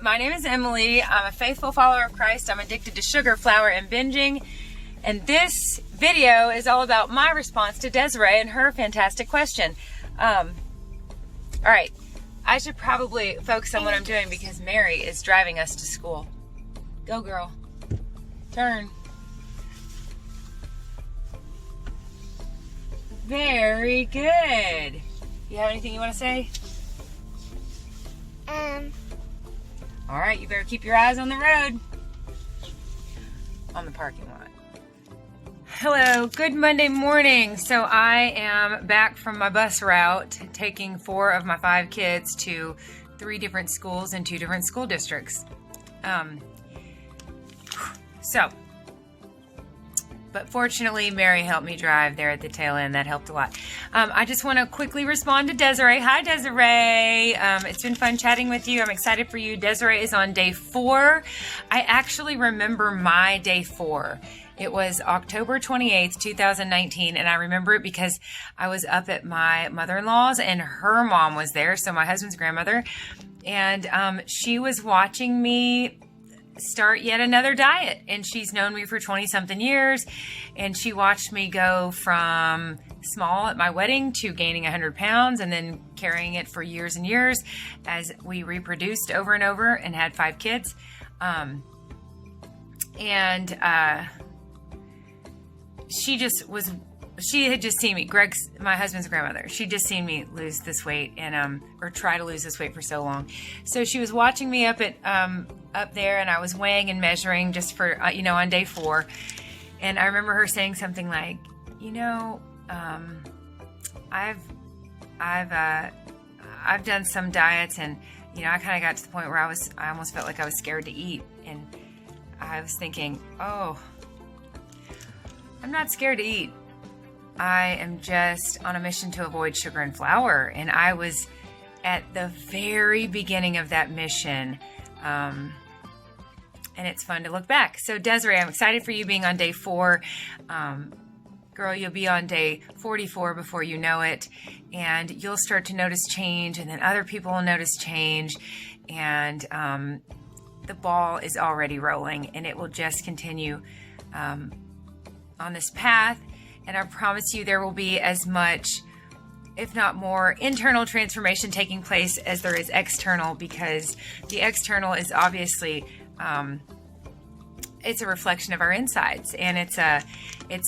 my name is Emily. I'm a faithful follower of Christ. I'm addicted to sugar, flour, and binging. And this video is all about my response to Desiree and her fantastic question. All right, I should probably focus on what I'm doing because Mary is driving us to school. Go, girl. Turn. Very good. You have anything you want to say? All right, you better keep your eyes on the road. On the parking lot. Hello, good Monday morning. So I am back from my bus route, taking 4 of my 5 kids to 3 different schools in 2 different school districts. But fortunately, Mary helped me drive there at the tail end. That helped a lot. I just want to quickly respond to Desiree. Hi, Desiree. It's been fun chatting with you. I'm excited for you. Desiree is on day 4. I actually remember my day 4. It was October 28th, 2019, and I remember it because I was up at my mother-in-law's, and her mom was there, so my husband's grandmother, and she was watching me start yet another diet, and she's known me for 20-something years, and she watched me go from small at my wedding to gaining 100 pounds and then carrying it for years and years as we reproduced over and over and had 5 kids. She had just seen me, my husband's grandmother. She'd just seen me lose this weight and, or try to lose this weight for so long. So she was watching me up there, and I was weighing and measuring just for, on day 4. And I remember her saying something like, I've done some diets, and, I kind of got to the point where I almost felt like I was scared to eat. And I was thinking, oh, I'm not scared to eat. I am just on a mission to avoid sugar and flour. And I was at the very beginning of that mission. And it's fun to look back. So Desiree, I'm excited for you being on day 4. Girl, you'll be on day 44 before you know it. And you'll start to notice change, and then other people will notice change. And the ball is already rolling, and it will just continue on this path. And I promise you there will be as much, if not more, internal transformation taking place as there is external, because the external is obviously it's a reflection of our insides, and it's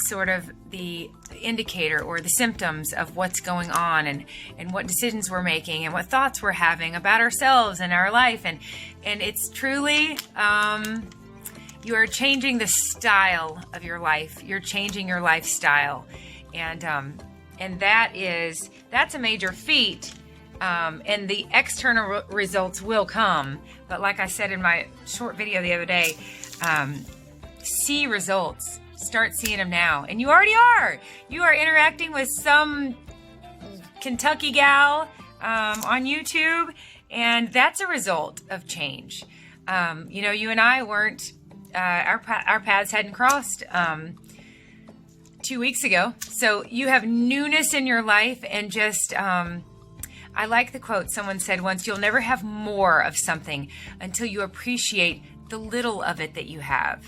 sort of the indicator or the symptoms of what's going on and what decisions we're making and what thoughts we're having about ourselves and our life, and it's truly you are changing the style of your life. You're changing your lifestyle, and that's a major feat. And the external results will come. But like I said in my short video the other day, see results. Start seeing them now. And you already are. You are interacting with some Kentucky gal on YouTube, and that's a result of change. You and I weren't, our paths hadn't crossed 2 weeks ago. So you have newness in your life, and just, I like the quote someone said once, you'll never have more of something until you appreciate the little of it that you have.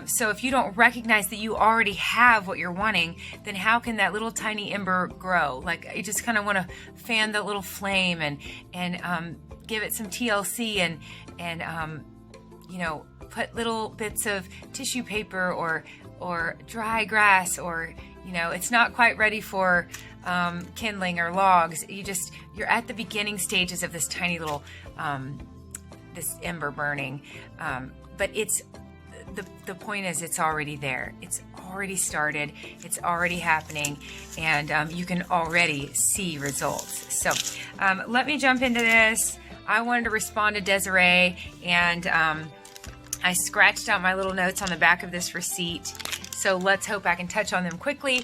So if you don't recognize that you already have what you're wanting, then how can that little tiny ember grow? Like, you just kind of want to fan the little flame and give it some TLC and put little bits of tissue paper or dry grass, or it's not quite ready for kindling or logs. You're at the beginning stages of this tiny little this ember burning, but it's the point is it's already there. It's already started. It's already happening, and you can already see results. So let me jump into this. I wanted to respond to Desiree, and I scratched out my little notes on the back of this receipt. So let's hope I can touch on them quickly.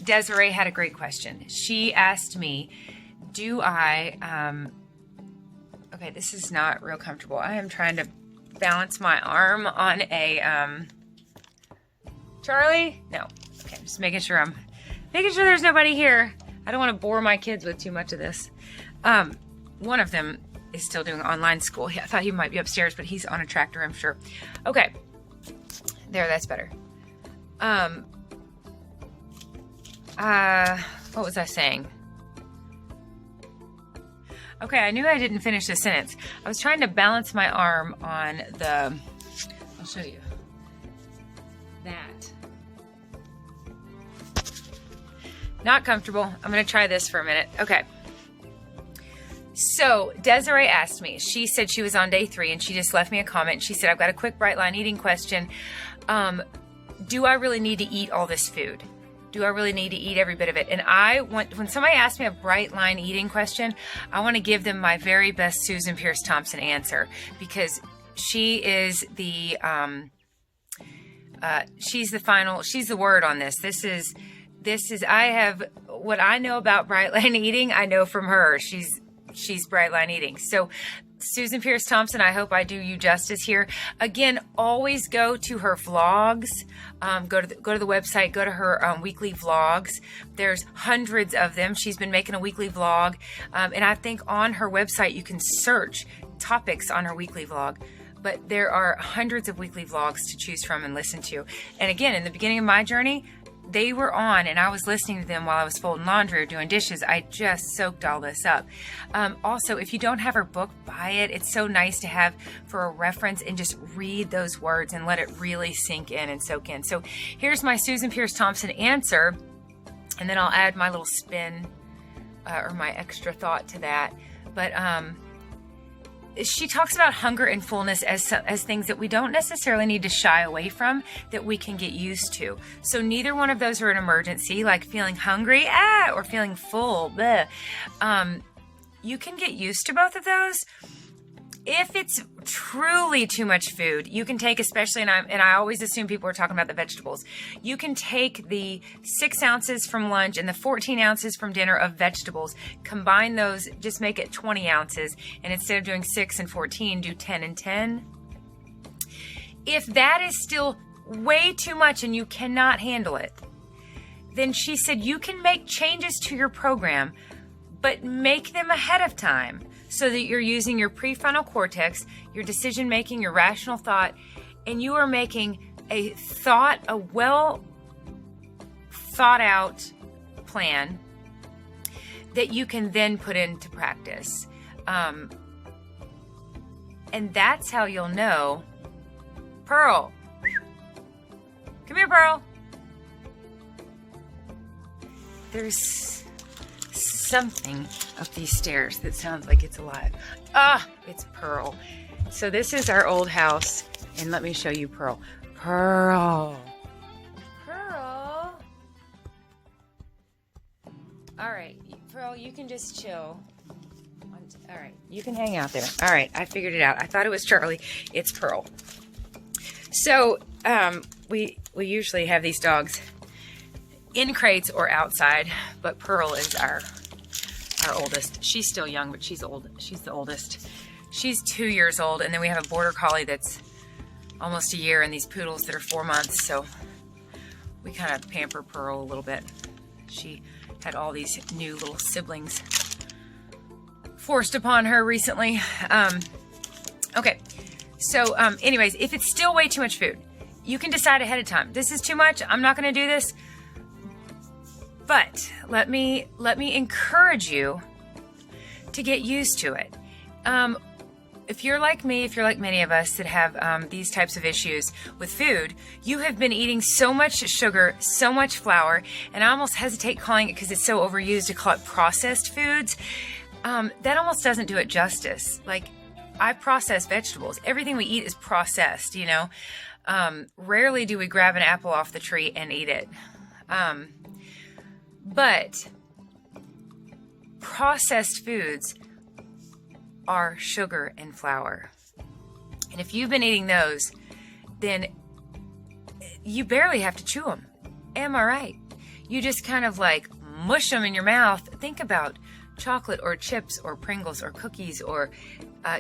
Desiree had a great question. She asked me, okay, this is not real comfortable. I am trying to balance my arm on a, Charlie? No. Okay, I'm just making sure there's nobody here. I don't want to bore my kids with too much of this. One of them is still doing online school. I thought he might be upstairs, but he's on a tractor, I'm sure. Okay. There, that's better. What was I saying? Okay, I knew I didn't finish the sentence. I was trying to balance my arm on the, I'll show you. That. Not comfortable. I'm going to try this for a minute. Okay. So Desiree asked me, she said she was on day 3 and she just left me a comment. She said, I've got a quick bright line eating question. Do I really need to eat all this food? Do I really need to eat every bit of it? And when somebody asks me a bright line eating question, I want to give them my very best Susan Pierce Thompson answer, because she is the, she's the word on this. This is, I have, what I know about bright line eating, I know from her. She's bright line eating. So Susan Pierce Thompson, I hope I do you justice here. Again, always go to her vlogs. Go to the website. Go to her weekly vlogs. There's hundreds of them. She's been making a weekly vlog, and I think on her website you can search topics on her weekly vlog. But there are hundreds of weekly vlogs to choose from and listen to. And again, in the beginning of my journey, they were on and I was listening to them while I was folding laundry or doing dishes. I just soaked all this up. Also, if you don't have her book, buy it. It's so nice to have for a reference and just read those words and let it really sink in and soak in. So here's my Susan Pierce Thompson answer, and then I'll add my little spin or my extra thought to that. But she talks about hunger and fullness as things that we don't necessarily need to shy away from, that we can get used to. So neither one of those are an emergency, like feeling hungry, or feeling full, bleh. You can get used to both of those. If it's truly too much food, you can take, especially, and I always assume people are talking about the vegetables. You can take the 6 ounces from lunch and the 14 ounces from dinner of vegetables, combine those, just make it 20 ounces. And instead of doing 6 and 14, do 10 and 10. If that is still way too much and you cannot handle it, then she said you can make changes to your program, but make them ahead of time, so that you're using your prefrontal cortex, your decision making, your rational thought, and you are making a well thought out plan that you can then put into practice. And that's how you'll know. Pearl, come here, Pearl. There's something up these stairs that sounds like it's alive. It's Pearl. So this is our old house, and let me show you Pearl. Pearl. All right, Pearl, you can just chill. All right, you can hang out there. All right, I figured it out. I thought it was Charlie. It's Pearl. So we usually have these dogs in crates or outside, but Pearl is our oldest. She's still young, but she's old. She's the oldest. She's 2 years old, and then we have a border collie that's almost a year, and these poodles that are 4 months. So we kind of pamper Pearl a little bit. She had all these new little siblings forced upon her recently. Okay, so anyways, if it's still way too much food, you can decide ahead of time. This is too much. I'm not going to do this. But let me encourage you to get used to it. If you're like me, if you're like many of us that have these types of issues with food, you have been eating so much sugar, so much flour, and I almost hesitate calling it, because it's so overused, to call it processed foods. That almost doesn't do it justice. Like, I process vegetables. Everything we eat is processed, you know. Rarely do we grab an apple off the tree and eat it. But processed foods are sugar and flour. And if you've been eating those, then you barely have to chew them. Am I right? You just kind of like mush them in your mouth. Think about chocolate or chips or Pringles or cookies or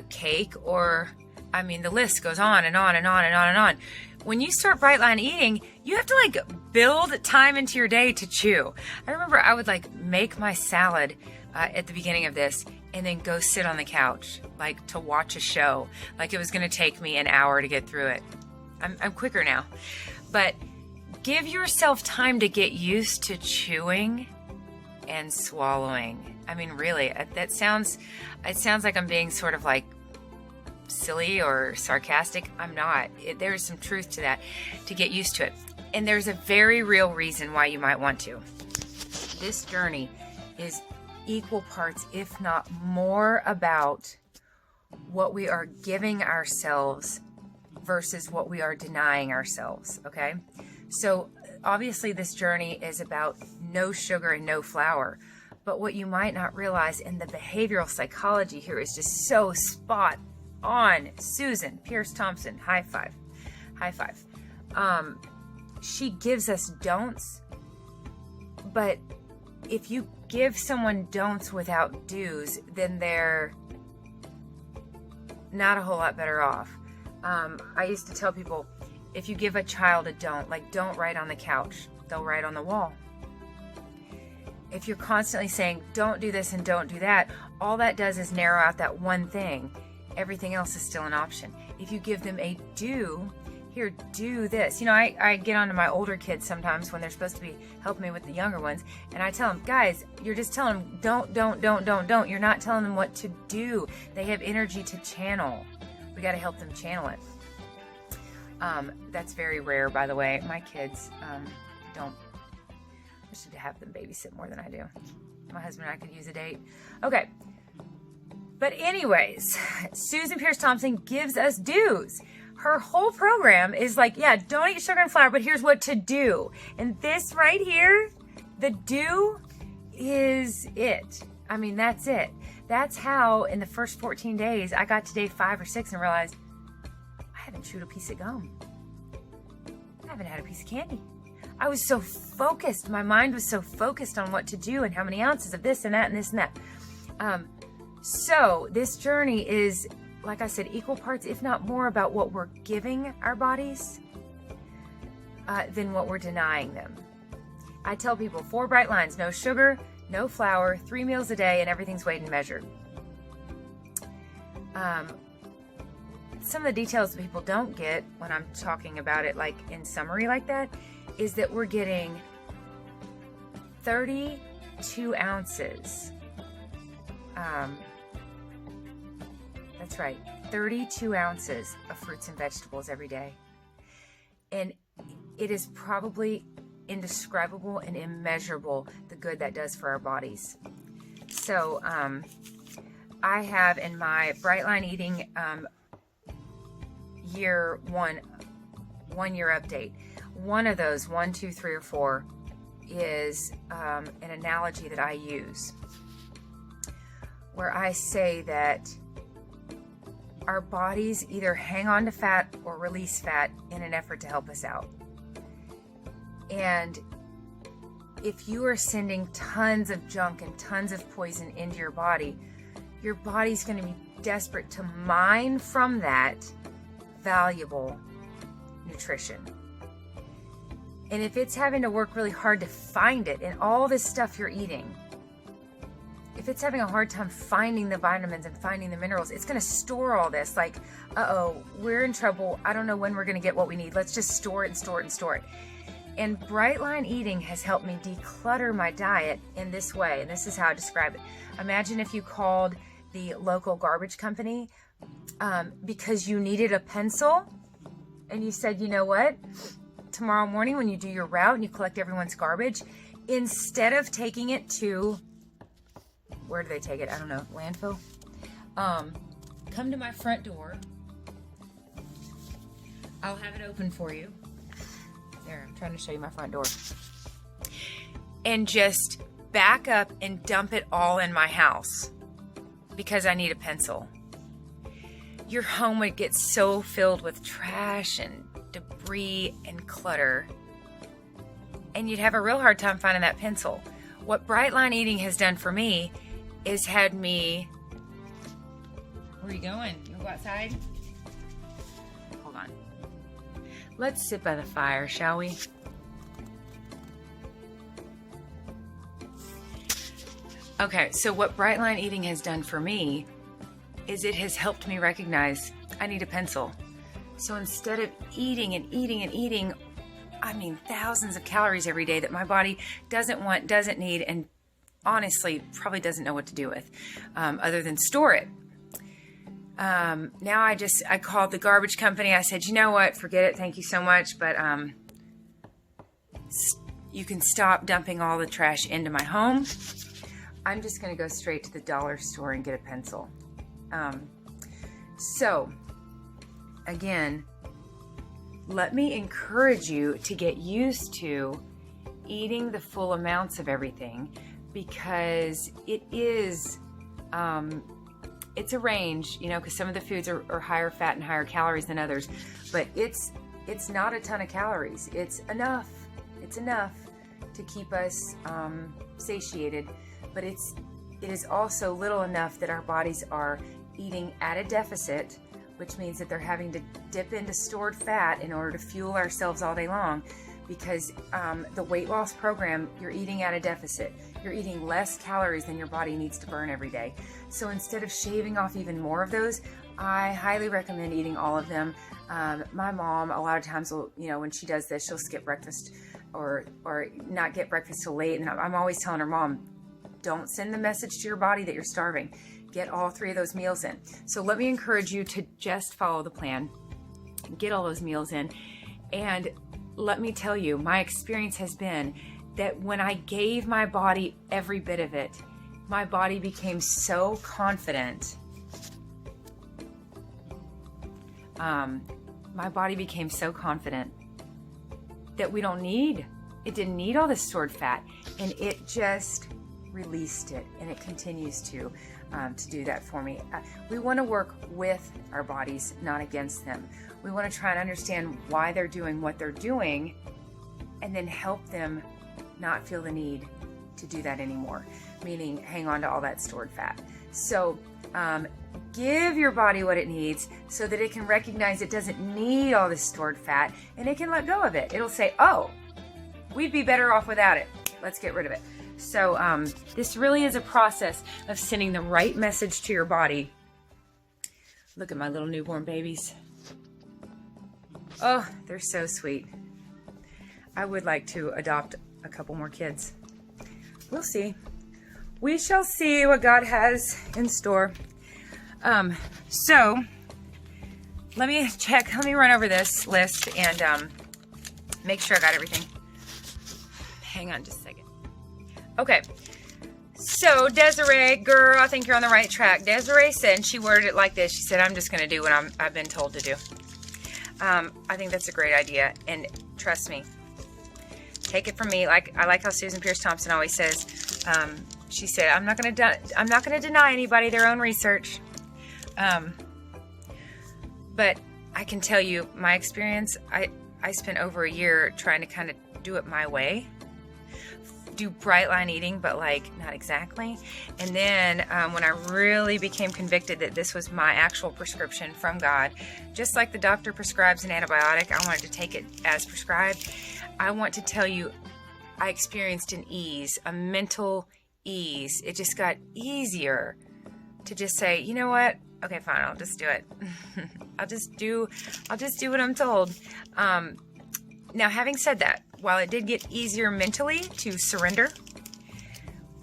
cake, or, I mean, the list goes on and on and on and on and on. When you start bright line eating, you have to like build time into your day to chew. I remember I would like make my salad at the beginning of this, and then go sit on the couch, like to watch a show, like it was going to take me an hour to get through it. I'm quicker now. But give yourself time to get used to chewing and swallowing. I mean, really, it sounds like I'm being sort of like silly or sarcastic. I'm not. There's some truth to that, to get used to it. And there's a very real reason why you might want to. This journey is equal parts, if not more, about what we are giving ourselves versus what we are denying ourselves, okay? So obviously this journey is about no sugar and no flour, but what you might not realize, and the behavioral psychology here is just so spot on. Susan Pierce Thompson, high five. She gives us don'ts, but if you give someone don'ts without do's, then they're not a whole lot better off. I used to tell people, if you give a child a don't, like don't write on the couch, they'll write on the wall. If you're constantly saying, don't do this and don't do that, all that does is narrow out that one thing. Everything else is still an option. If you give them a do, here, do this. You know, I get onto my older kids sometimes when they're supposed to be helping me with the younger ones, and I tell them, guys, you're just telling them, don't. You're not telling them what to do. They have energy to channel. We got to help them channel it. That's very rare, by the way. My kids don't. I should have them babysit more than I do. My husband and I could use a date. Okay. But anyways, Susan Pierce Thompson gives us do's. Her whole program is like, yeah, don't eat sugar and flour, but here's what to do. And this right here, the do is it. I mean, that's it. That's how in the first 14 days, I got to day 5 or 6 and realized I haven't chewed a piece of gum. I haven't had a piece of candy. I was so focused. My mind was so focused on what to do and how many ounces of this and that and this and that. So this journey is, like I said, equal parts, if not more, about what we're giving our bodies than what we're denying them. I tell people 4 bright lines: no sugar, no flour, 3 meals a day, and everything's weighed and measured. Some of the details that people don't get when I'm talking about it, like in summary like that, is that we're getting 32 ounces. That's right, 32 ounces of fruits and vegetables every day. And it is probably indescribable and immeasurable the good that does for our bodies. So I have in my Brightline Eating year 1 year update, one of those, 1, 2, 3, or 4, is an analogy that I use, where I say that our bodies either hang on to fat or release fat in an effort to help us out. And if you are sending tons of junk and tons of poison into your body's going to be desperate to mine from that valuable nutrition. And if it's having to work really hard to find it in all this stuff you're eating, if it's having a hard time finding the vitamins and finding the minerals, it's going to store all this. Like, we're in trouble. I don't know when we're going to get what we need. Let's just store it and store it and store it. And Brightline Eating has helped me declutter my diet in this way. And this is how I describe it. Imagine if you called the local garbage company because you needed a pencil, and you said, you know what? Tomorrow morning when you do your route and you collect everyone's garbage, instead of taking it to, where do they take it? I don't know, landfill? Come to my front door. I'll have it open for you. There, I'm trying to show you my front door. And just back up and dump it all in my house because I need a pencil. Your home would get so filled with trash and debris and clutter, and you'd have a real hard time finding that pencil. What Brightline Eating has done for me is had me... Where are you going? You go outside? Hold on. Let's sit by the fire, shall we? Okay, so what Bright Line Eating has done for me is it has helped me recognize I need a pencil. So instead of eating and eating and eating, I mean, thousands of calories every day that my body doesn't want, doesn't need, and honestly probably doesn't know what to do with, other than store it. Now I called the garbage company. I said, you know what, forget it. Thank you so much. But, you can stop dumping all the trash into my home. I'm just going to go straight to the dollar store and get a pencil. So again, let me encourage you to get used to eating the full amounts of everything, because it is, it's a range, you know, because some of the foods are higher fat and higher calories than others, but it's not a ton of calories. It's enough to keep us satiated, but it is also little enough that our bodies are eating at a deficit, which means that they're having to dip into stored fat in order to fuel ourselves all day long. Because the weight loss program, you're eating at a deficit. You're eating less calories than your body needs to burn every day. So instead of shaving off even more of those, I highly recommend eating all of them. My mom, a lot of times, will, you know, when she does this, she'll skip breakfast or not get breakfast till late. And I'm always telling her, Mom, don't send the message to your body that you're starving. Get all 3 of those meals in. So let me encourage you to just follow the plan, get all those meals in. And let me tell you, my experience has been that when I gave my body every bit of it, my body became so confident. My body became so confident that it didn't need all this stored fat, and it just released it, and it continues to do that for me. We want to work with our bodies, not against them. We want to try and understand why they're doing what they're doing, and then help them not feel the need to do that anymore, meaning hang on to all that stored fat. So give your body what it needs so that it can recognize it doesn't need all this stored fat, and it can let go of it. It'll say, oh, we'd be better off without it. Let's get rid of it. So this really is a process of sending the right message to your body. Look at my little newborn babies. Oh, they're so sweet. I would like to adopt a couple more kids. We'll see. We shall see what God has in store. So let me run over this list and make sure I got everything. Hang on just a second. Okay, so Desiree, girl, I think you're on the right track. Desiree said, and she worded it like this. She said, I'm just going to do what I've been told to do. I think that's a great idea, and trust me, take it from me. Like I like how Susan Pierce Thompson always says. She said, I'm not going to deny anybody their own research. But I can tell you my experience. I spent over a year trying to kind of do it my way. Do bright line eating, but like not exactly. And then when I really became convicted that this was my actual prescription from God, just like the doctor prescribes an antibiotic, I wanted to take it as prescribed. I want to tell you, I experienced an ease, a mental ease. It just got easier to just say, you know what? Okay, fine, I'll just do it. I'll just do what I'm told. Now, having said that, while it did get easier mentally to surrender,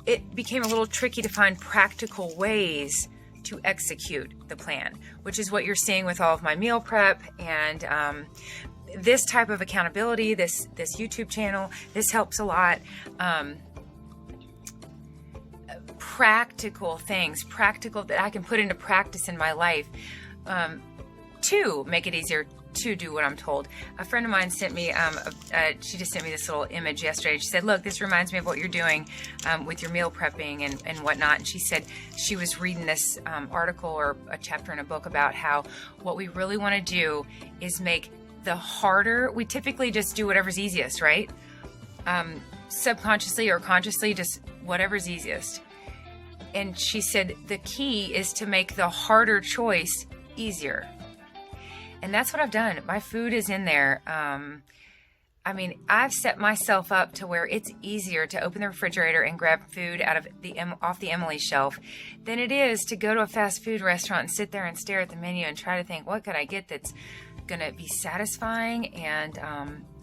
it became a little tricky to find practical ways to execute the plan, which is what you're seeing with all of my meal prep and this type of accountability, this YouTube channel. This helps a lot. Practical things, that I can put into practice in my life to make it easier to do what I'm told. A friend of mine sent me, she just sent me this little image yesterday. She said, look, this reminds me of what you're doing with your meal prepping and whatnot. And she said she was reading this article or a chapter in a book about how what we really want to do is make the harder, we typically just do whatever's easiest, right? Subconsciously or consciously, just whatever's easiest. And she said the key is to make the harder choice easier. And that's what I've done. My food is in there. I mean, I've set myself up to where it's easier to open the refrigerator and grab food off the Emily shelf than it is to go to a fast food restaurant and sit there and stare at the menu and try to think, what could I get that's going to be satisfying and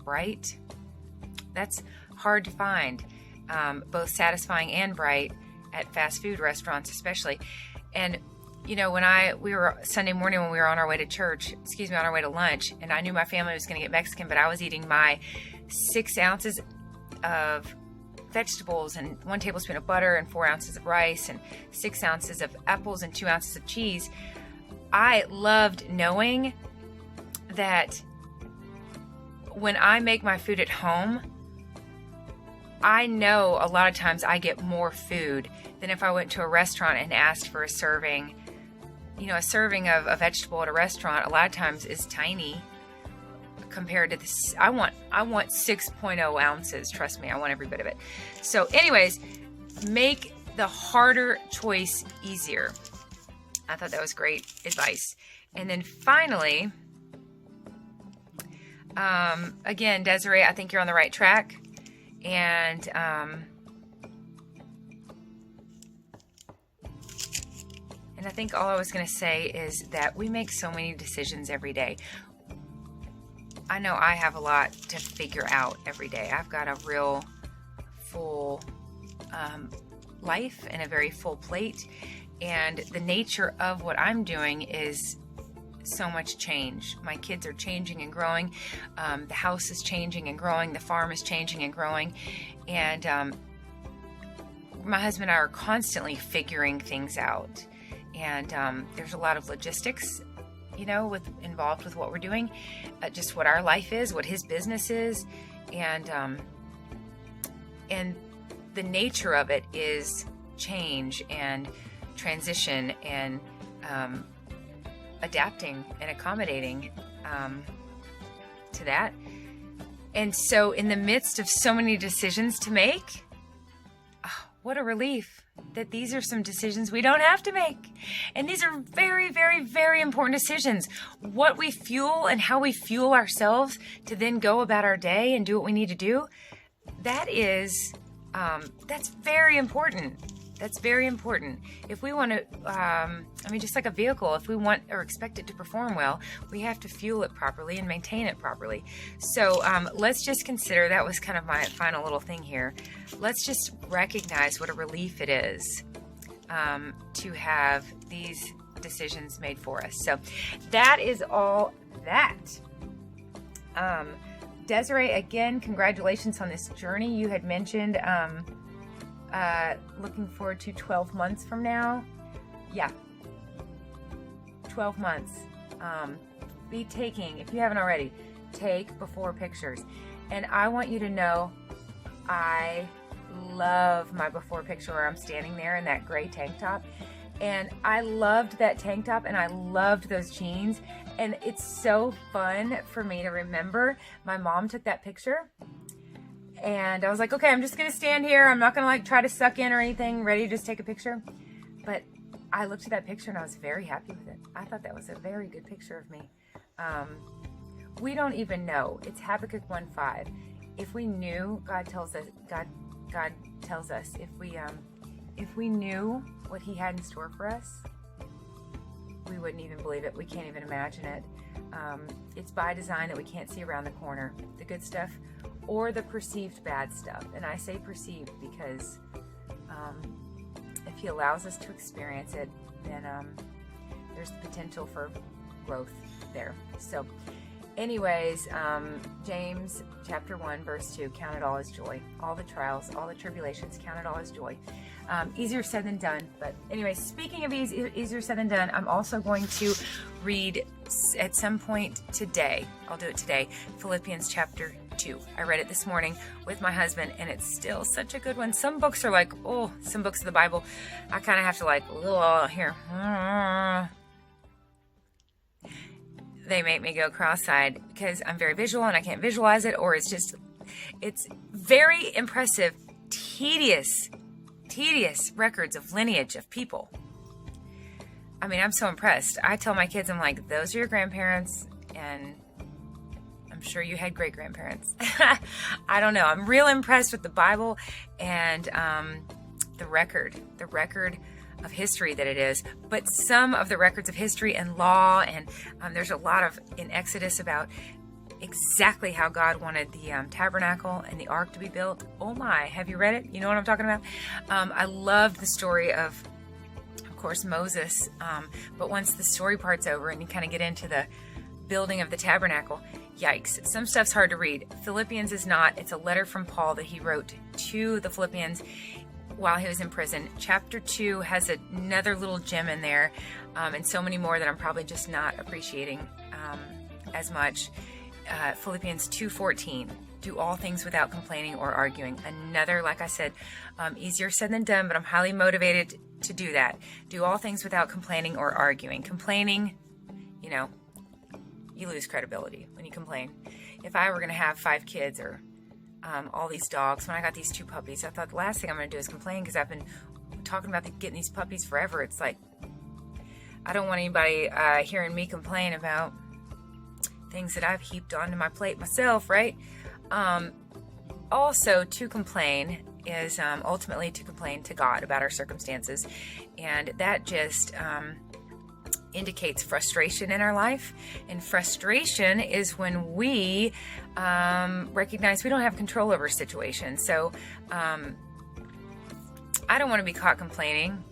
bright? That's hard to find, both satisfying and bright at fast food restaurants especially. And you know, we were Sunday morning when we were on our way to on our way to lunch, and I knew my family was going to get Mexican, but I was eating my 6 ounces of vegetables and 1 tablespoon of butter and 4 ounces of rice and 6 ounces of apples and 2 ounces of cheese. I loved knowing that when I make my food at home, I know a lot of times I get more food than if I went to a restaurant and asked for a serving. You know, a serving of a vegetable at a restaurant a lot of times is tiny compared to this. I want 6.0 ounces. Trust me, I want every bit of it. So anyways, make the harder choice easier. I thought that was great advice. And then finally, again, Desiree, I think you're on the right track. And I think all I was going to say is that we make so many decisions every day. I know I have a lot to figure out every day. I've got a real full life and a very full plate. And the nature of what I'm doing is so much change. My kids are changing and growing. The house is changing and growing. The farm is changing and growing. And my husband and I are constantly figuring things out. And there's a lot of logistics, you know, involved with what we're doing, just what our life is, what his business is, and the nature of it is change and transition and adapting and accommodating to that. And so, in the midst of so many decisions to make, what a relief that these are some decisions we don't have to make. And these are very, very, very important decisions. What we fuel and how we fuel ourselves to then go about our day and do what we need to do, that's very important. That's very important. If we want to, just like a vehicle, if we want or expect it to perform well, we have to fuel it properly and maintain it properly. So let's just consider, that was kind of my final little thing here. Let's just recognize what a relief it is to have these decisions made for us. So that is all that. Desiree, again, congratulations on this journey. You had mentioned looking forward to 12 months from now. Yeah, 12 months. Be taking, if you haven't already, take before pictures. And I want you to know I love my before picture where I'm standing there in that gray tank top. And I loved that tank top and I loved those jeans. And it's so fun for me to remember. My mom took that picture. And I was like, okay, I'm just going to stand here. I'm not going to like try to suck in or anything. Ready to just take a picture. But I looked at that picture and I was very happy with it. I thought that was a very good picture of me. We don't even know. It's Habakkuk 1:5. If we knew, God tells us, if we knew what he had in store for us, we wouldn't even believe it. We can't even imagine it. It's by design that we can't see around the corner, the good stuff or the perceived bad stuff. And I say perceived because if he allows us to experience it, then there's the potential for growth there. So anyways, James chapter 1 verse 2, count it all as joy. All the trials, all the tribulations, count it all as joy. Easier said than done. But anyway, speaking of easier said than done, I'm also going to read at some point today, I'll do it today, Philippians chapter 2. I read it this morning with my husband and it's still such a good one. Some books are like, some books of the Bible, I kind of have to like, here. They make me go cross-eyed because I'm very visual and I can't visualize it, or it's very impressive, tedious records of lineage of people. I mean, I'm so impressed. I tell my kids, I'm like, those are your grandparents, and I'm sure you had great grandparents. I don't know. I'm real impressed with the Bible and the record of history that it is. But some of the records of history and law, and there's a lot of in Exodus about exactly how God wanted the tabernacle and the ark to be built. Oh my, have you read it? You know what I'm talking about? I love the story of course, Moses. But once the story part's over and you kind of get into the building of the tabernacle, yikes. Some stuff's hard to read. Philippians is not. It's a letter from Paul that he wrote to the Philippians while he was in prison. Chapter 2 has another little gem in there, and so many more that I'm probably just not appreciating as much. Philippians 2:14. Do all things without complaining or arguing. Another, like I said, easier said than done, but I'm highly motivated to do that. Do all things without complaining or arguing. Complaining, you lose credibility when you complain. If I were going to have 5 kids or all these dogs, when I got these 2 puppies, I thought the last thing I'm going to do is complain, because I've been talking about getting these puppies forever. It's like, I don't want anybody hearing me complain about things that I've heaped onto my plate myself, right? Also, to complain is ultimately to complain to God about our circumstances, and that just indicates frustration in our life. And frustration is when we recognize we don't have control over situations. So I don't want to be caught complaining,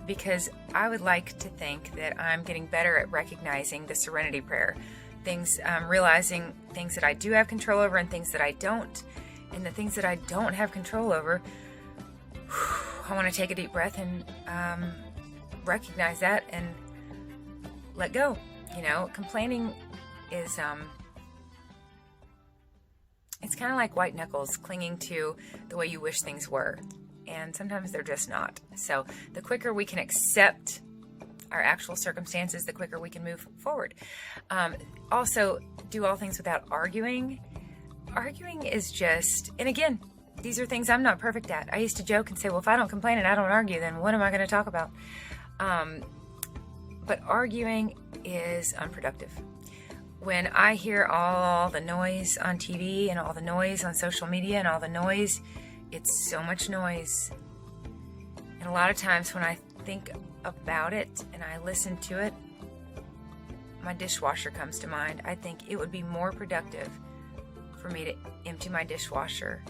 because I would like to think that I'm getting better at recognizing the serenity prayer. Things, realizing things that I do have control over and things that I don't. And the things that I don't have control over, I want to take a deep breath and recognize that and let go. Complaining is, it's kind of like white knuckles, clinging to the way you wish things were. And sometimes they're just not. So the quicker we can accept our actual circumstances, the quicker we can move forward. Also, do all things without arguing. Arguing is just, and again, these are things I'm not perfect at. I used to joke and say, well, if I don't complain and I don't argue, then what am I going to talk about? But arguing is unproductive. When I hear all the noise on TV and all the noise on social media and all the noise, it's so much noise. And a lot of times when I think about it and I listen to it, my dishwasher comes to mind. I think it would be more productive for me to empty my dishwasher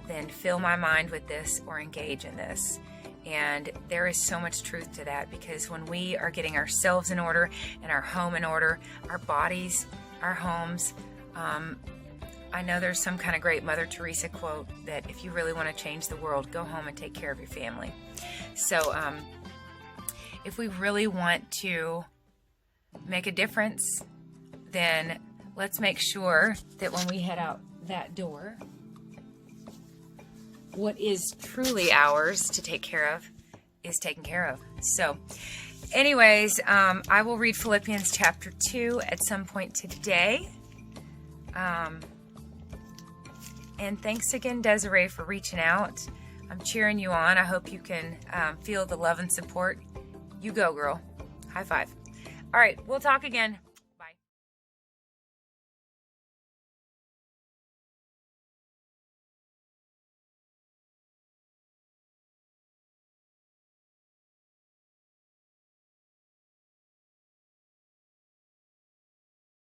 than fill my mind with this or engage in this. And there is so much truth to that, because when we are getting ourselves in order and our home in order, our bodies, our homes, I know there's some kind of great Mother Teresa quote that if you really want to change the world, go home and take care of your family. So if we really want to make a difference, then let's make sure that when we head out that door, what is truly ours to take care of is taken care of. So anyways, I will read Philippians chapter 2 at some point today. And thanks again, Desiree, for reaching out. I'm cheering you on. I hope you can feel the love and support. You go, girl. High five. All right, we'll talk again.